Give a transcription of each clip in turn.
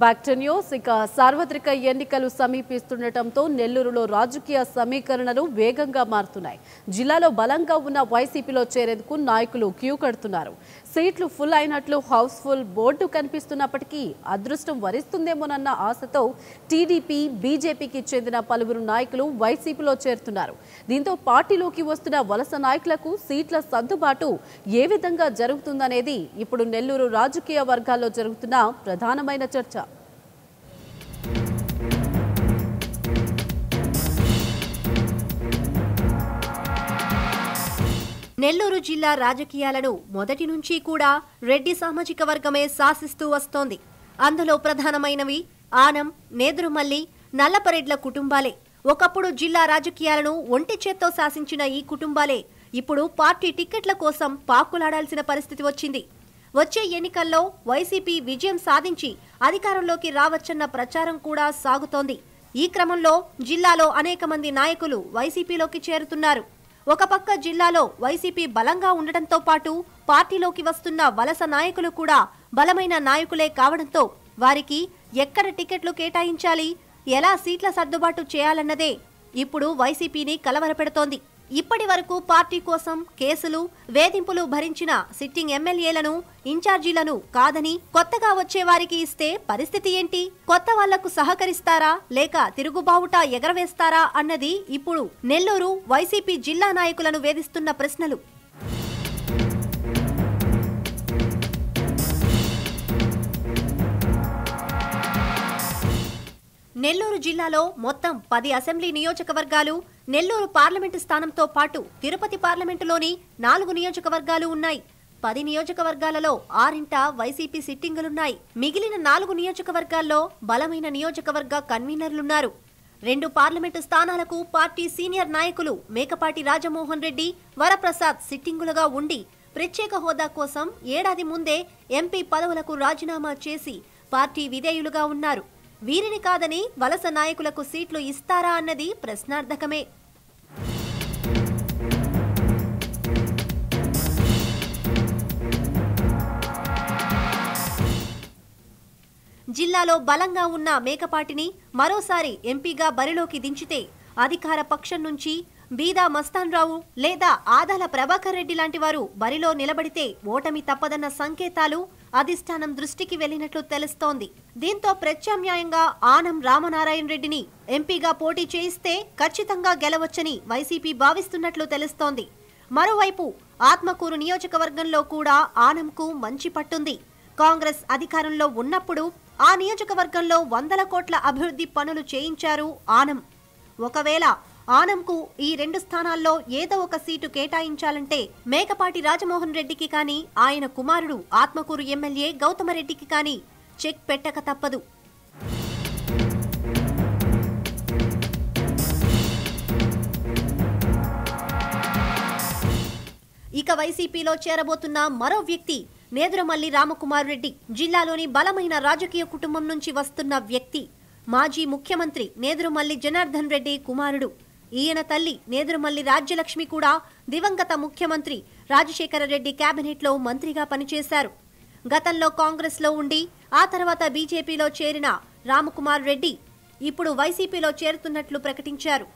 Back to news. ఇక సార్వత్రిక ఎన్నికలు సమీపిస్తుండటంతో నెల్లూరులో రాజకీయ సమీకరణలు వేగంగా మారుతున్నాయి. జిల్లాలో బలంగా ఉన్న వైసీపీలో చేరేందుకు నాయకులు క్యూ కడుతున్నారు. సీట్లు ఫుల్ అయినట్లు హౌస్ఫుల్ బోర్డు కనిపిస్తున్నప్పటికీ అదృష్టం వరిస్తుందేమోనన్న ఆశతో టీడీపీ, బీజేపీకి చెందిన పలువురు నాయకులు వైసీపీలో చేరుతున్నారు. దీంతో పార్టీలోకి వస్తున్న వలస నాయకులకు సీట్ల సర్దుబాటు ఏ విధంగా జరుగుతుందనేది ఇప్పుడు నెల్లూరు రాజకీయ వర్గాల్లో జరుగుతున్న ప్రధానమైన చర్చ. నెల్లూరు జిల్లా రాజకీయాలను మొదటి నుంచి కూడా రెడ్డి సామాజిక వర్గమే శాసిస్తూ వస్తోంది. అందులో ప్రధానమైనవి ఆనం, నేదురుమల్లి, నల్లపరెడ్ల కుటుంబాలే. ఒకప్పుడు జిల్లా రాజకీయాలను ఒంటి చేత్తో శాసించిన ఈ కుటుంబాలే ఇప్పుడు పార్టీ టిక్కెట్ల కోసం పాకులాడాల్సిన పరిస్థితి వచ్చింది. వచ్చే ఎన్నికల్లో వైసీపీ విజయం సాధించి అధికారంలోకి రావచ్చన్న ప్రచారం కూడా సాగుతోంది. ఈ క్రమంలో జిల్లాలో అనేక మంది నాయకులు వైసీపీలోకి చేరుతున్నారు. ఒక పక్క జిల్లాలో వైసీపీ బలంగా ఉండటంతో పాటు పార్టీలోకి వస్తున్న వలస నాయకులు కూడా బలమైన నాయకులే కావడంతో వారికి ఎక్కడ టికెట్లు కేటాయించాలి, ఎలా సీట్ల సర్దుబాటు చేయాలన్నదే ఇప్పుడు వైసీపీని కలవరపెడుతోంది. ఇప్పటి వరకు పార్టీ కోసం కేసులు, వేధింపులు భరించిన సిట్టింగ్ ఎమ్మెల్యేలను, ఇన్ఛార్జీలను కాదని కొత్తగా వచ్చే వారికి ఇస్తే పరిస్థితి ఏంటి? కొత్త వాళ్లకు సహకరిస్తారా లేక తిరుగుబావుట ఎగరవేస్తారా అన్నది ఇప్పుడు నెల్లూరు వైసీపీ జిల్లా నాయకులను వేధిస్తున్న ప్రశ్నలు. నెల్లూరు జిల్లాలో మొత్తం 10 అసెంబ్లీ నియోజకవర్గాలు, నెల్లూరు పార్లమెంటు స్థానంతో పాటు తిరుపతి పార్లమెంటులోని 4 నియోజకవర్గాలు ఉన్నాయి. 10 నియోజకవర్గాలలో 6 వైసీపీ సిట్టింగులున్నాయి. మిగిలిన 4 నియోజకవర్గాల్లో బలమైన నియోజకవర్గ కన్వీనర్లున్నారు. 2 పార్లమెంటు స్థానాలకు పార్టీ సీనియర్ నాయకులు మేకపాటి రాజమోహన్ రెడ్డి, వరప్రసాద్ సిట్టింగులుగా ఉండి ప్రత్యేక హోదా కోసం ఏడాది ముందే ఎంపీ పదవులకు రాజీనామా చేసి పార్టీ విధేయులుగా ఉన్నారు. వీరిని కాదని వలస నాయకులకు సీట్లు ఇస్తారా అన్నది ప్రశ్నార్థకమే. జిల్లాలో బలంగా ఉన్న మేకపాటిని మరోసారి ఎంపీగా బరిలోకి దించితే అధికార పక్షం నుంచి బీదా మస్తాన్ రావు లేదా ఆదాల ప్రభాకర్ రెడ్డి లాంటి వారు బరిలో నిలబడితే ఓటమి తప్పదన్న సంకేతాలు అధిష్టానం దృష్టికి వెళ్లినట్లు తెలుస్తోంది. దీంతో ప్రత్యామ్నాయంగా ఆనం రామనారాయణ రెడ్డిని ఎంపీగా పోటీ చేయిస్తే ఖచ్చితంగా గెలవచ్చని వైసీపీ భావిస్తున్నట్లు తెలుస్తోంది. మరోవైపు ఆత్మకూరు నియోజకవర్గంలో కూడా ఆనంకు మంచి పట్టుంది. కాంగ్రెస్ అధికారంలో ఉన్నప్పుడు ఆ నియోజకవర్గంలో 100 కోట్ల అభివృద్ధి పనులు చేయించారు ఆనం. ఒకవేళ ఆనంకు ఈ 2 స్థానాల్లో ఏదో ఒక సీటు కేటాయించాలంటే మేకపాటి రాజమోహన్ రెడ్డికి కానీ, ఆయన కుమారుడు ఆత్మకూరు ఎమ్మెల్యే గౌతమరెడ్డికి కానీ చెక్ పెట్టక తప్పదు. ఇక వైసీపీలో చేరబోతున్న మరో వ్యక్తి నేదురుమల్లి రామకుమార్ రెడ్డి. జిల్లాలోని బలమైన రాజకీయ కుటుంబం నుంచి వస్తున్న వ్యక్తి. మాజీ ముఖ్యమంత్రి నేదురుమల్లి జనార్దన్ రెడ్డి కుమారుడు. ఈయన తల్లి నేదురుమల్లి రాజ్యలక్ష్మి కూడా దివంగత ముఖ్యమంత్రి రాజశేఖర రెడ్డి కేబినెట్లో మంత్రిగా పనిచేశారు. గతంలో కాంగ్రెస్లో ఉండి ఆ తర్వాత బీజేపీలో చేరిన రామకుమార్ రెడ్డి ఇప్పుడు వైసీపీలో చేరుతున్నట్లు ప్రకటించారు.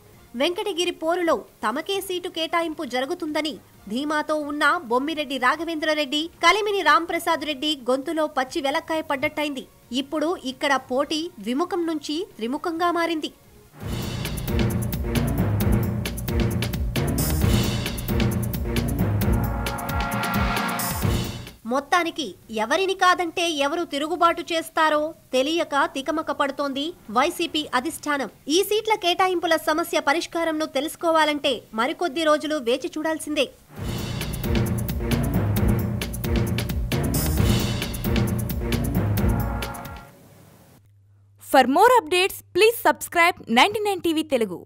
వెంకటగిరి పోరులో తమకే సీటు కేటాయింపు జరుగుతుందని ధీమాతో ఉన్న బొమ్మిరెడ్డి రాఘవేంద్రరెడ్డి, కలిమిని రాంప్రసాద్ రెడ్డి గొంతులో పచ్చి వెలక్కాయ పడ్డట్టయింది. ఇప్పుడు ఇక్కడ పోటీ ద్విముఖం నుంచి త్రిముఖంగా మారింది. మొత్తానికి ఎవరిని కాదంటే ఎవరు తిరుగుబాటు చేస్తారో తెలియక తికమక పడుతోంది వైసీపీ అధిష్టానం. ఈ సీట్ల కేటాయింపుల సమస్య పరిష్కారంను తెలుసుకోవాలంటే మరికొద్ది రోజులు వేచి చూడాల్సిందే. For more updates, please subscribe 99 TV Telugu.